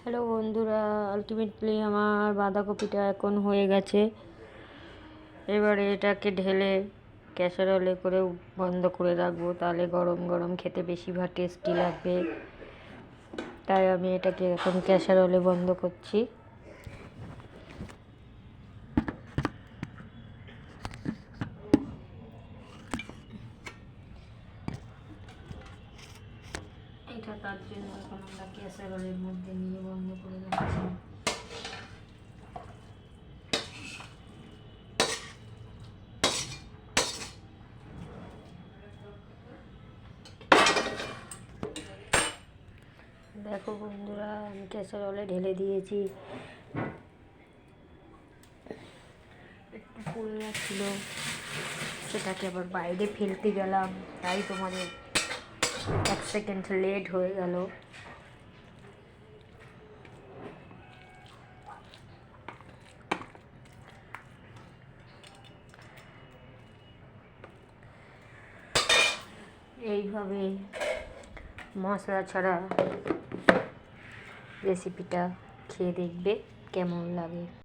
Hello বন্ধুরা, ultimately আমার বাঁধাকপিটা এখন হয়ে গেছে। এবারে এটাকে ঢেলে ক্যাসারোলে করে বন্ধ করে রাখবো, তাহলে গরম গরম খেতে বেশি টেস্টি লাগবে। তাই আমি এটাকে এখন ক্যাসারোলে বন্ধ করছি। এটা তার জন্য এখন আমরা ক্যাসারোলের মধ্যে নিয়ে বন্ধ করে রাখছি। দেখো বন্ধুরা, আমি ক্যাসারোলে ঢেলে দিয়েছি। একটু পড়ে যাচ্ছিল, সেটাকে আবার বাইরে ফেলতে গেলাম, তাই তোমাদের 1 সেকেন্ড লেট হয়ে গেল। এইভাবে মশলা ছাড়া রেসিপিটা খেয়ে দেখবে কেমন লাগে।